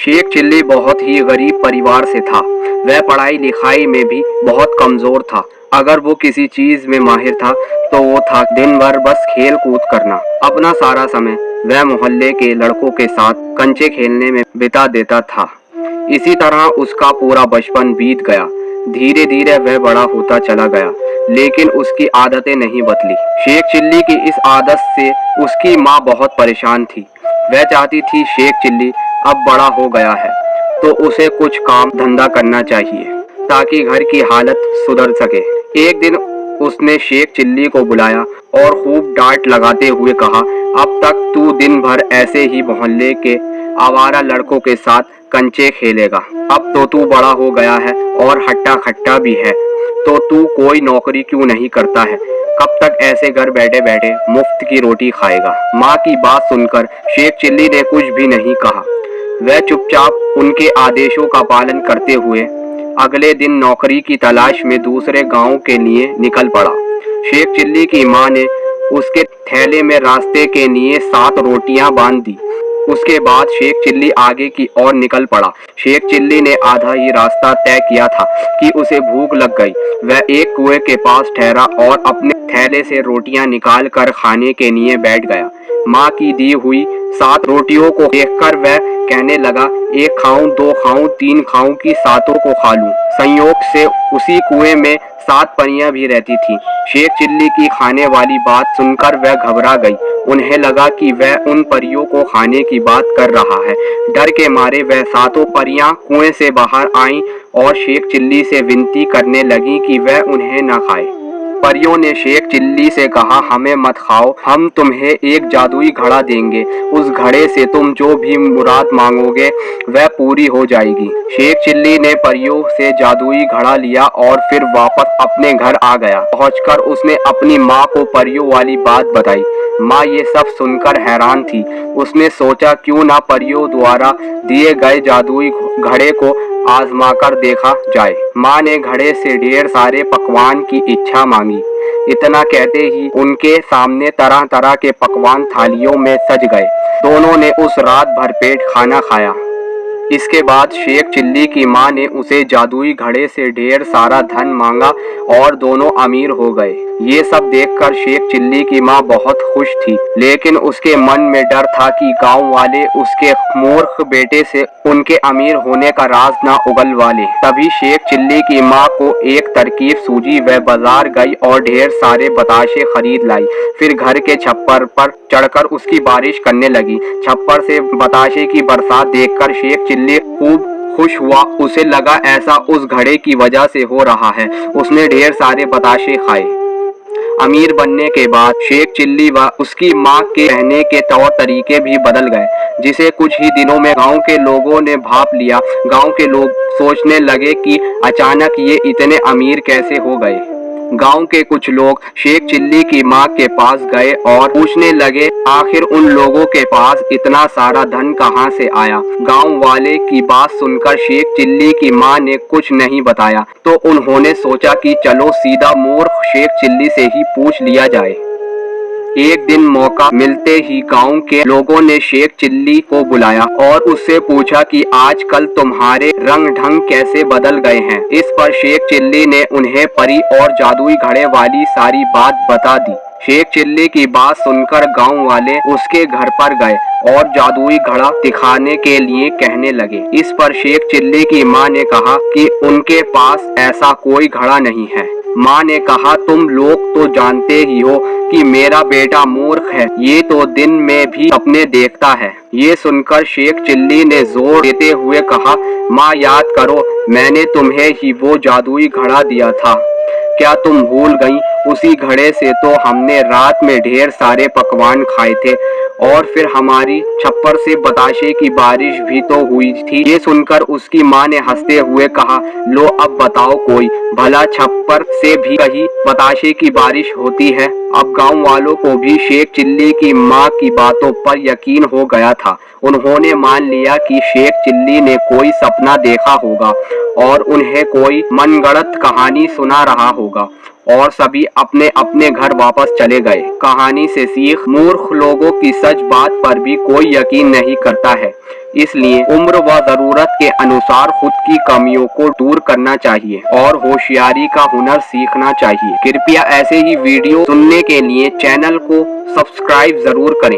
Sheikh chilli बहुत ही गरीब परिवार से था। वह पढ़ाई लिखाई में भी बहुत कमजोर था। अगर वो किसी चीज में माहिर था तो वो था दिन भर बस खेल कूद करना। अपना सारा समय वह मोहल्ले के लड़कों के साथ कंचे खेलने में बिता देता था। इसी तरह उसका पूरा बचपन बीत गया। धीरे धीरे वह बड़ा होता चला गया, लेकिन उसकी आदतें नहीं बदली। शेख चिल्ली की इस आदत से उसकी माँ बहुत परेशान थी। वह चाहती थी शेख चिल्ली अब बड़ा हो गया है तो उसे कुछ काम धंधा करना चाहिए ताकि घर की हालत सुधर सके। एक दिन उसने शेख चिल्ली को बुलाया और खूब डांट लगाते हुए कहा, अब तक तू दिन भर ऐसे ही मोहल्ले के आवारा लड़कों के साथ कंचे खेलेगा। अब तो तू बड़ा हो गया है और हट्टा खट्टा भी है, तो तू कोई नौकरी क्यों नहीं करता है? कब तक ऐसे घर बैठे बैठे मुफ्त की रोटी खाएगा? माँ की बात सुनकर शेख चिल्ली ने कुछ भी नहीं कहा। वह चुपचाप उनके आदेशों का पालन करते हुए अगले दिन नौकरी की तलाश में दूसरे गांव के लिए निकल पड़ा। शेख चिल्ली की माँ ने उसके थैले में रास्ते के लिए 7 रोटियां बांध दी। उसके बाद शेख चिल्ली आगे की ओर निकल पड़ा। शेख चिल्ली ने आधा ही रास्ता तय किया था कि उसे भूख लग गई। वह एक कुएं के पास ठहरा और अपने थैले से रोटियां निकाल कर खाने के लिए बैठ गया। माँ की दी हुई 7 रोटियों को देखकर वह कहने लगा, 1 खाऊं, 2 खाऊं, 3 खाऊं कि 7 को खा लूं। संयोग से उसी कुएं में 7 परियां भी रहती थीं। शेख चिल्ली की खाने वाली बात सुनकर वह घबरा गई। उन्हें लगा कि वह उन परियों को खाने की बात कर रहा है। डर के मारे वह 7 परियां कुएं से बाहर आईं और शेख चिल्ली से विनती करने लगी कि वह उन्हें न खाए। परियों ने शेख चिल्ली से कहा, हमें मत खाओ, हम तुम्हें एक जादुई घड़ा देंगे। उस घड़े से तुम जो भी मुराद मांगोगे वह पूरी हो जाएगी। शेख चिल्ली ने परियों से जादुई घड़ा लिया और फिर वापस अपने घर आ गया। पहुंचकर उसने अपनी माँ को परियों वाली बात बताई। माँ ये सब सुनकर हैरान थी। उसने सोचा क्यों ना परियों द्वारा दिए गए जादुई घड़े को आजमाकर देखा जाए। माँ ने घड़े से ढेर सारे पकवान की इच्छा मांगी। इतना कहते ही उनके सामने तरह तरह के पकवान थालियों में सज गए। दोनों ने उस रात भरपेट खाना खाया। इसके बाद शेख चिल्ली की माँ ने उसे जादुई घड़े से ढेर सारा धन मांगा और दोनों अमीर हो गए। ये सब देखकर शेख चिल्ली की माँ बहुत खुश थी, लेकिन उसके मन में डर था कि गांव वाले उसके मूर्ख बेटे से उनके अमीर होने का राज ना उगलवा ले। तभी शेख चिल्ली की माँ को एक तरकीब सूझी। वह बाजार गई और ढेर सारे बताशे खरीद लाई। फिर घर के छप्पर पर चढ़कर उसकी बारिश करने लगी। छप्पर से बताशे की बरसात देखकर शेख चिल्ली खूब खुश हुआ। उसे लगा ऐसा उस घड़े की वजह से हो रहा है। उसने ढेर सारे बताशे खाए। अमीर बनने के बाद शेख चिल्ली व उसकी माँ के रहने के तौर तरीके भी बदल गए, जिसे कुछ ही दिनों में गांव के लोगों ने भांप लिया। गांव के लोग सोचने लगे कि अचानक ये इतने अमीर कैसे हो गए। गांव के कुछ लोग शेख चिल्ली की माँ के पास गए और पूछने लगे, आखिर उन लोगों के पास इतना सारा धन कहाँ से आया। गांव वाले की बात सुनकर शेख चिल्ली की माँ ने कुछ नहीं बताया, तो उन्होंने सोचा कि चलो सीधा मूर्ख शेख चिल्ली से ही पूछ लिया जाए। एक दिन मौका मिलते ही गांव के लोगों ने शेख चिल्ली को बुलाया और उससे पूछा कि आजकल तुम्हारे रंग ढंग कैसे बदल गए हैं। इस पर शेख चिल्ली ने उन्हें परी और जादुई घड़े वाली सारी बात बता दी। शेख चिल्ली की बात सुनकर गांव वाले उसके घर पर गए और जादुई घड़ा दिखाने के लिए कहने लगे। इस पर शेख चिल्ली की माँ ने कहा कि उनके पास ऐसा कोई घड़ा नहीं है। माँ ने कहा, तुम लोग तो जानते ही हो कि मेरा बेटा मूर्ख है, ये तो दिन में भी सपने देखता है। ये सुनकर शेख चिल्ली ने जोर देते हुए कहा, माँ याद करो, मैंने तुम्हें ही वो जादुई घड़ा दिया था, क्या तुम भूल गई? उसी घड़े से तो हमने रात में ढेर सारे पकवान खाए थे और फिर हमारी छप्पर से बताशे की बारिश भी तो हुई थी। ये सुनकर उसकी माँ ने हंसते हुए कहा, लो अब बताओ कोई भला छप्पर से भी कहीं बताशे की बारिश होती है। अब गांव वालों को भी शेख चिल्ली की माँ की बातों पर यकीन हो गया था। उन्होंने मान लिया कि शेख चिल्ली ने कोई सपना देखा होगा और उन्हें कोई मनगढ़ंत कहानी सुना रहा होगा और सभी अपने अपने घर वापस चले गए। कहानी से सीख, मूर्ख लोगों की सच बात पर भी कोई यकीन नहीं करता है। इसलिए उम्र व जरूरत के अनुसार खुद की कमियों को दूर करना चाहिए और होशियारी का हुनर सीखना चाहिए। कृपया ऐसे ही वीडियो सुनने के लिए चैनल को सब्सक्राइब जरूर करें।